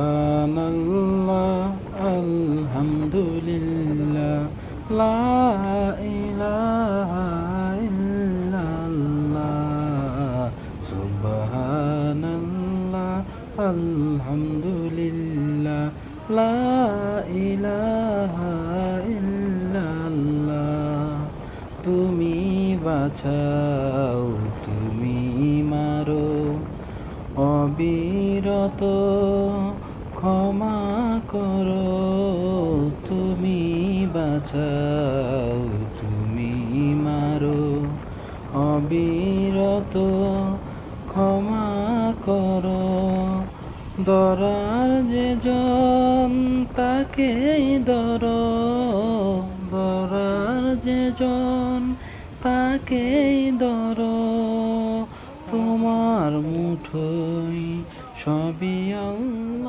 সুবহানাল্লাহ আলহামদুলিল্লাহ লা ইলাহা ইল্লাল্লাহ সুবহানাল্লাহ আলহামদুলিল্লাহ লা ইলাহা ইল্লাল্লাহ তুমি বাঁচাও তুমি মারো অবিরত ক্ষমা করো তুমি বাঁচাও তুমি মারো অবিরত ক্ষমা করো ধরার যে জন তাকেই ধরো ধরার যে জন তাকেই ধরো তোমার মুঠোয় সবই আল্লাহ।